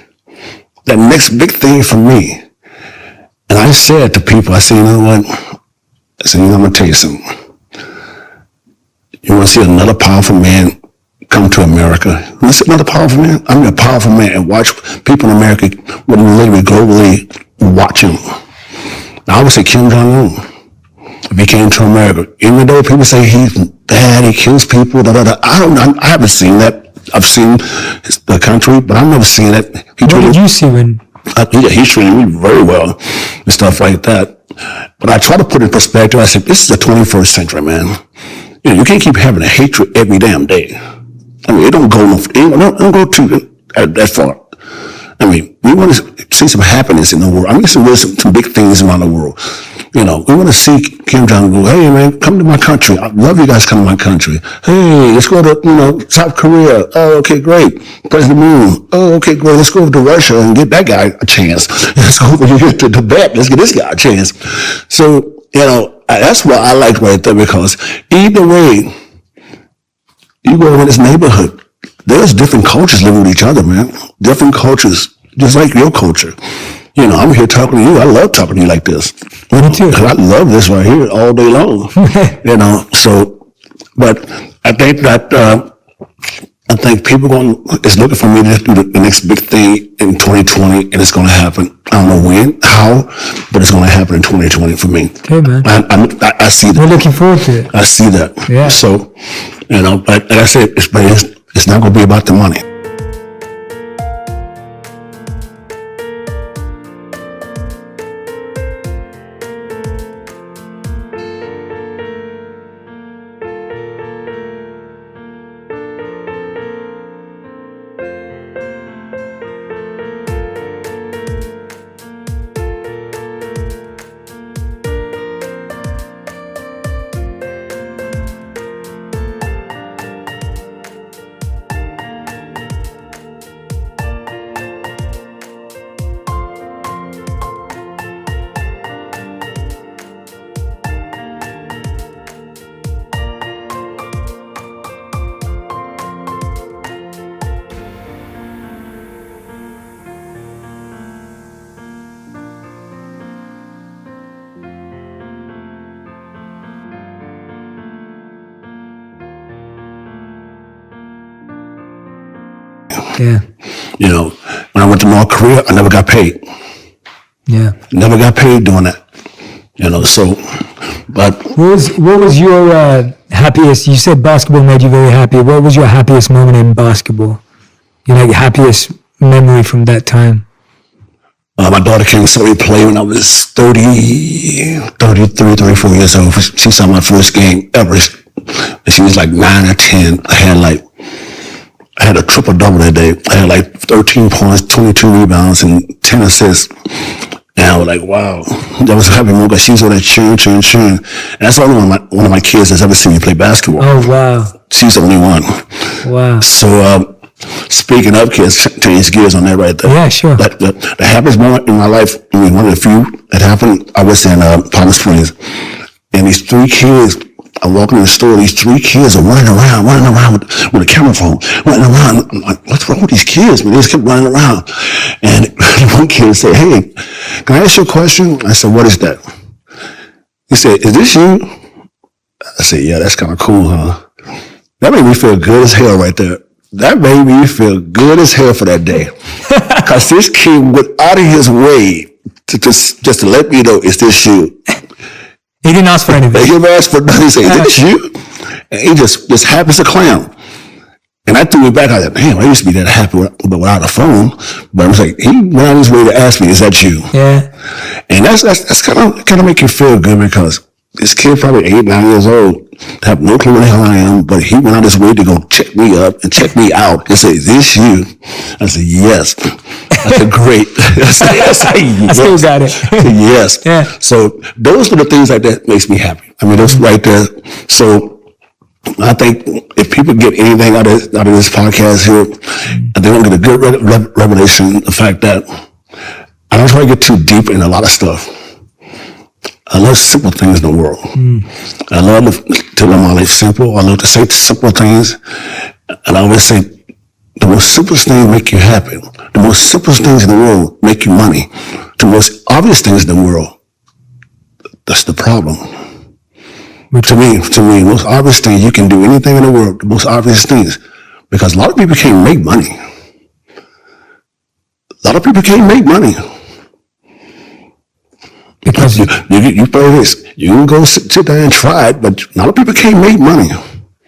That next big thing from me. And I said to people, I said, you know what? I said, I'm going to tell you something. You want to see another powerful man come to America? You want to see another powerful man? I'm a powerful man, and watch people in America, literally globally, watch him. Now, I would say Kim Jong-un, if he came to America, even though people say he's bad, he kills people, I haven't seen that. I've seen the country, but I've never seen that. What did you see when? He treated me very well and stuff like that. But I try to put it in perspective. I said, this is the 21st century, man. You can't keep having a hatred every damn day. I mean, it don't go that far. I mean, we want to see some happiness in the world. I mean, some big things around the world. We want to see Kim Jong-un go, hey, man, come to my country. I love you guys coming to my country. Hey, let's go to, South Korea. Oh, okay, great. President Moon. Oh, okay, great. Let's go over to Russia and get that guy a chance. Let's go over here to Tibet. Let's get this guy a chance. So, that's what I like right there, because either way, you go in this neighborhood, there's different cultures living with each other, man. Different cultures, just like your culture. I'm here talking to you. I love talking to you like this. Me too. I love this right here all day long. So, but I think that, people is looking for me to do the next big thing in 2020, and it's going to happen. I don't know when, how, but it's going to happen in 2020 for me. Okay, man. I see that. We're looking forward to it. I see that. Yeah. So, but like I said, it's not going to be about the money. Yeah. You know, when I went to North Korea, I never got paid. Yeah. Never got paid doing that. You know, so, but. What was your happiest, you said basketball made you very happy. What was your happiest moment in basketball? Your happiest memory from that time? My daughter came and saw me play when I was 33, 34 years old. She saw my first game ever. She was like 9 or 10. I had a triple-double that day. I had like 13 points, 22 rebounds, and 10 assists. And I was like, wow. That was a happy moment because she was on that cheering. And that's only one of my kids that's ever seen me play basketball. Oh, wow. She's the only one. Wow. So, speaking of kids, change gears on that right there. Yeah, sure. The happiest moment in my life, I mean, one of the few that happened, I was in Palm Springs. And these 3 kids, I'm walking in the store, these 3 kids are running around with a camera phone, running around. I'm like, what's wrong with these kids? Man, they just kept running around. And one kid said, hey, can I ask you a question? I said, what is that? He said, is this you? I said, yeah, that's kind of cool, huh? That made me feel good as hell right there. That made me feel good as hell for that day. Because this kid went out of his way to just to let me know, is this you? He didn't ask for anything. He didn't ask for nothing. He said, is this you? And he just happy as a clown. And I threw it back. I said, damn, I used to be that happy without a phone. But I was like, he went out of his way to ask me, is that you? Yeah. And that's kind of make you feel good because this kid probably 8, 9 years old, have no clue where the hell I am, but he went out his way to go check me up and check me out and say, is this you? I said, yes. I said, great. I said, yes. I still got it. I said, yes. Yeah. So those are the things like that makes me happy. I mean, those right there. So I think if people get anything out of this podcast here, they're going to get a good revelation, the fact that I don't try to get too deep in a lot of stuff. I love simple things in the world. I love to live my life simple. I love to say simple things. And I always say, the most simplest things make you happy. The most simplest things in the world make you money. The most obvious things in the world, that's the problem. To me, the most obvious thing, you can do anything in the world, the most obvious things. Because a lot of people can't make money. A lot of people can't make money. Because you play this, you can go sit there and try it, but a lot of people can't make money.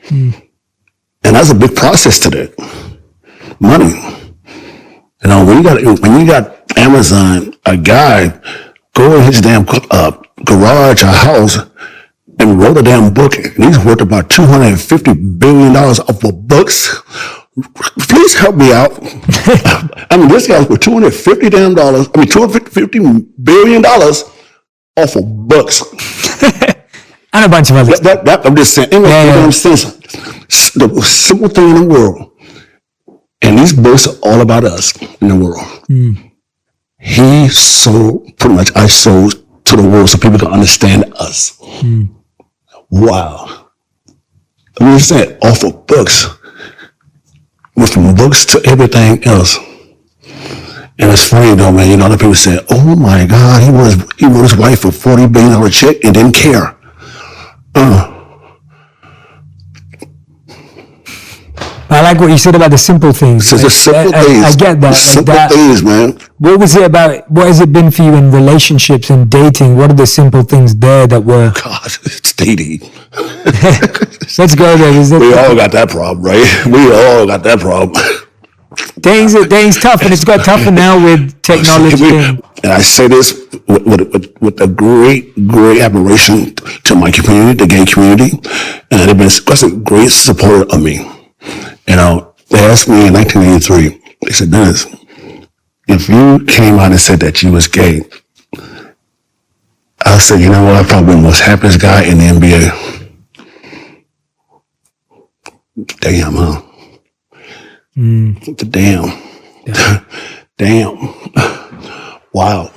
And that's a big process to that. Money. You know, when you got Amazon, a guy go in his damn garage or house and wrote a damn book, and he's worth about $250 billion off of books. Please help me out. I mean, this guy's worth $250 billion off of books. And a bunch of others. I'm just saying, the simple thing in the world, and these books are all about us in the world. He sold, pretty much I sold to the world so people can understand us. Wow. I mean, it's that off of books. Went from books to everything else. And it's funny though, man, you know, other people say, oh my God, he wrote his wife a $40 billion check and didn't care. I like what you said about the simple things. It's the simple things. I get that. Simple things, man. What was it about? What has it been for you in relationships and dating? What are the simple things there that were? God, it's dating. Let's go there. We all got that problem, right? We all got that problem. Dating's tough, and it's got tougher now with technology. And I say this with a great admiration to my community, the gay community, and they've been such a great supporter of me. You know, they asked me in 1983, they said, Dennis, if you came out and said that you was gay, I said, you know what, I'd probably be the most happiest guy in the NBA. Damn, huh? Damn. Damn. Wow.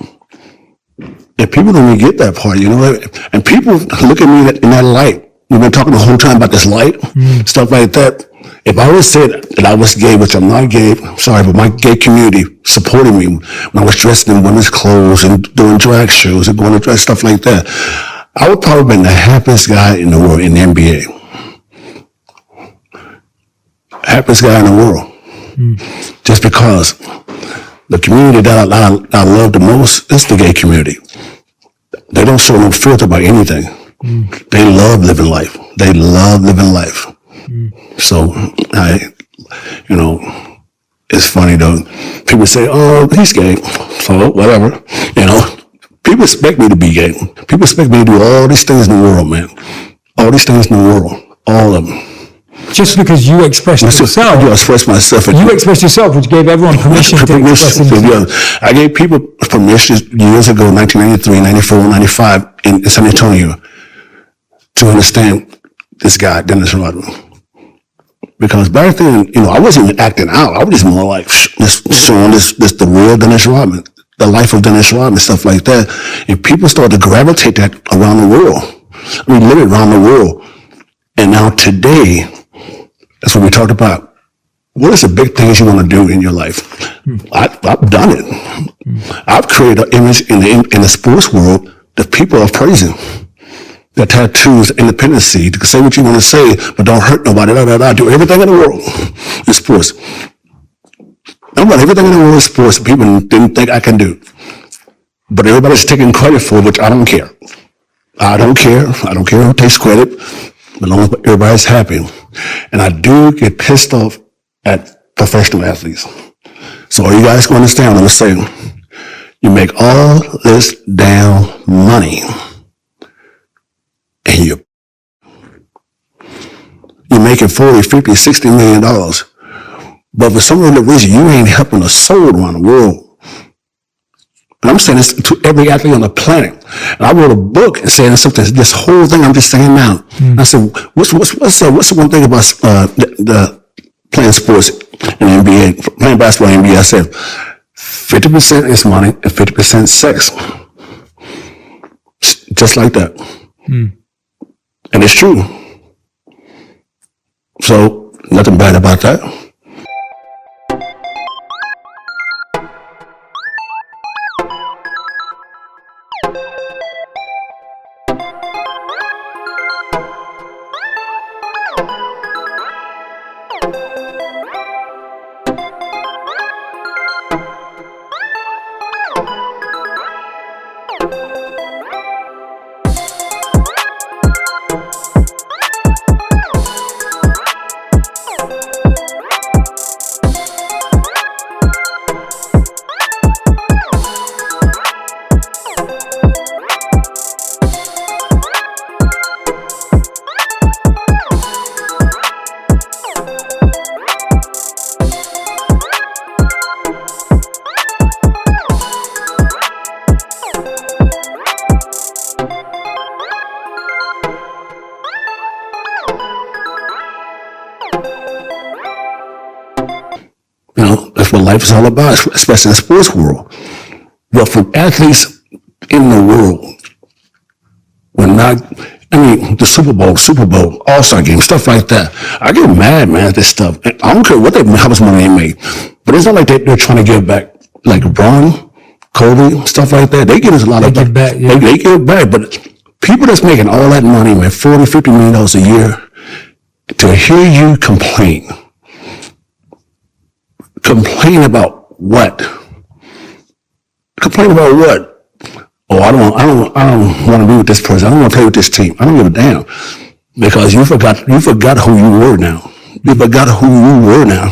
And people don't even get that part, you know? And people look at me in that light. We've been talking the whole time about this light, stuff like that. If I would say that I was gay, which I'm not gay, sorry, but my gay community supported me when I was dressed in women's clothes and doing drag shows and going to dress, stuff like that, I would probably have been the happiest guy in the world in the NBA. Happiest guy in the world. Just because the community that I love the most is the gay community. They don't show no filter about anything. They love living life. They love living life. So it's funny though. People say, "Oh, he's gay," so whatever. People expect me to be gay. People expect me to do all these things in the world, man. All these things in the world, all of them. Just because you expressed yourself. You express myself. You expressed yourself, which gave everyone permission to express themselves. I gave people permission years ago, 1993, 94, 95, in San Antonio, to understand this guy, Dennis Rodman. Because back then, I wasn't even acting out. I was just more like just showing this the real Dennis Rodman, the life of Dennis Rodman, stuff like that. And people started to gravitate that around the world. I mean, literally around the world. And now today, that's what we talked about. What is the big things you want to do in your life? I've done it. I've created an image in the sports world that people are praising. Their tattoos, independency, you can say what you want to say, but don't hurt nobody. Do everything in the world in sports. I'm about everything in the world in sports people didn't think I can do. But everybody's taking credit for it, which I don't care. I don't care who takes credit, as long as everybody's happy. And I do get pissed off at professional athletes. So all you guys can understand what I'm saying. You make all this damn money, and you're making 40, 50, 60 million dollars. But for some other reason, you ain't helping a soul around the world. And I'm saying this to every athlete on the planet. And I wrote a book and saying something, this whole thing I'm just saying now. I said, what's the one thing about the playing sports in the NBA, playing basketball in the NBA? I said, 50% is money and 50% sex. Just like that. And it's true. So, nothing bad about that. That's what life is all about, especially in the sports world. But for athletes in the world, the Super Bowl, All-Star Game, stuff like that. I get mad, man, at this stuff. I don't care how much money they make. But it's not like they're trying to give back. Like LeBron, Kobe, stuff like that. They give us a lot of give back. Yeah. They give back. But people that's making all that money, man, $40, $50 million a year, to hear you complain about what? Complain about what? Oh, I don't want to be with this person. I don't want to play with this team. I don't give a damn. Because you forgot who you were now. You forgot who you were now.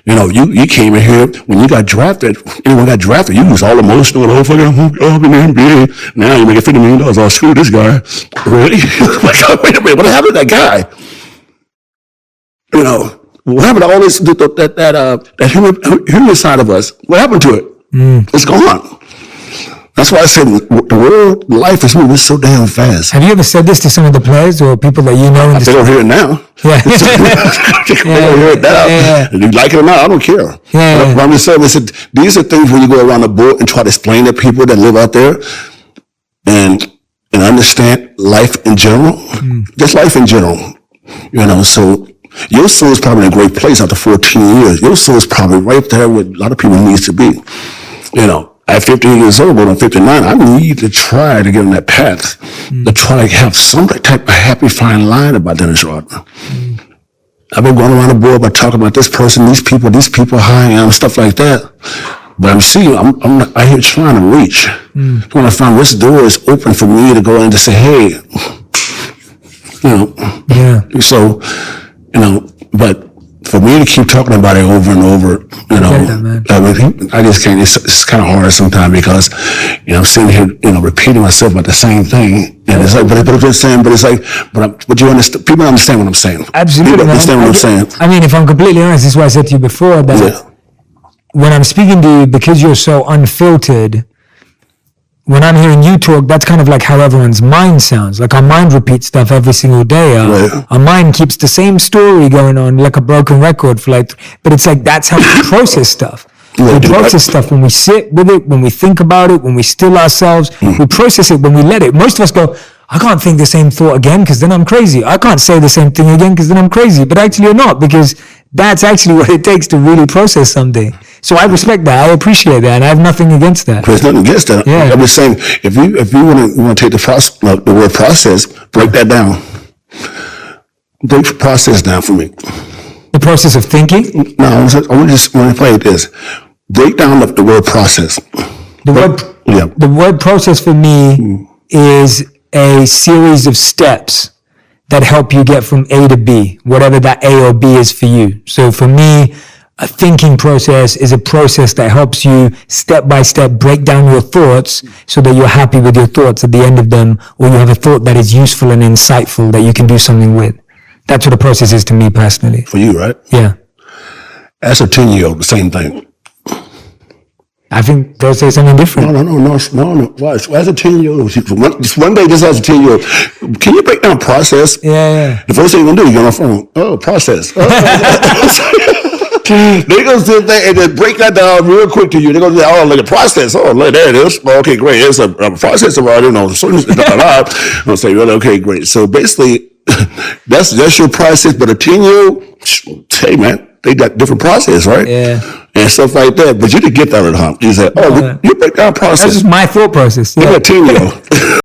You came in here when you got drafted. Anyone got drafted, you was all emotional and all fucking, I'm in the NBA. Now you're making $50 million. Oh, screw this guy. Really? Like, wait a minute, what happened to that guy? What happened to all this, that human side of us? What happened to it? It's gone. That's why I said the world, life is moving so damn fast. Have you ever said this to some of the players or people that you know? They don't hear it now. Yeah. They don't hear it now. Yeah. You like it or not, I don't care. Yeah. But I'm just saying, these are things when you go around the board and try to explain to people that live out there and understand life in general, just life in general. So your soul is probably in a great place after 14 years. Your soul is probably right there where a lot of people needs to be. At 50 years old, going on 59, I need to try to get on that path, to try to have some type of happy, fine line about Dennis Rodman. I've been going around the board by talking about this person, these people, how I am, stuff like that. But I'm seeing, I'm out here trying to reach. When I find which door is open for me to go in to say, hey, you know. Yeah. So, you know, but for me to keep talking about it over and over, you know, I just can't. It's kind of hard sometimes because, you know, I'm sitting here, you know, repeating myself about the same thing, and it's like, but I'm just saying, but you understand? People understand what I'm saying. Absolutely, people understand what I'm saying. I mean, if I'm completely honest, this is why I said to you before that when I'm speaking to you, because you're so unfiltered. When I'm hearing you talk, that's kind of like how everyone's mind sounds. Like our mind repeats stuff every single day. Our mind keeps the same story going on like a broken record for like, but it's like, that's how we process stuff. We process stuff when we sit with it, when we think about it, when we still ourselves. We process it when we let it. Most of us go, I can't think the same thought again because then I'm crazy. I can't say the same thing again because then I'm crazy. But actually you're not, because that's actually what it takes to really process something. So I respect that. I appreciate that. And I have nothing against that. There's nothing against that. Yeah. I'm just saying, if you want to take the word process, break that down. Break the process down for me. The process of thinking? No, I want to play this. Break down the word process. The word process for me is a series of steps that help you get from A to B, whatever that A or B is for you. So for me, a thinking process is a process that helps you step by step break down your thoughts so that you're happy with your thoughts at the end of them, or you have a thought that is useful and insightful that you can do something with. That's what a process is to me personally. For you, right? Yeah. As a 10-year-old, the same thing. I think they'll say something different. No. Why? As a 10-year-old, just one day, just as a 10-year-old, can you break down process? Yeah. The first thing you're going to do, you get on the phone. Oh, process. They're going to sit there and then break that down real quick to you. They're going to say, oh, look at process. Oh, look, there it is. Oh, okay, great. It's a process of, you know, I'll say, well, okay, great. So basically, that's your process. But a 10-year-old, hey, man, they got different process, right? Yeah. And stuff like that. But you didn't get that at home. You said, oh, you break down process. That's just my thought process. Yeah. You got 10-year-old.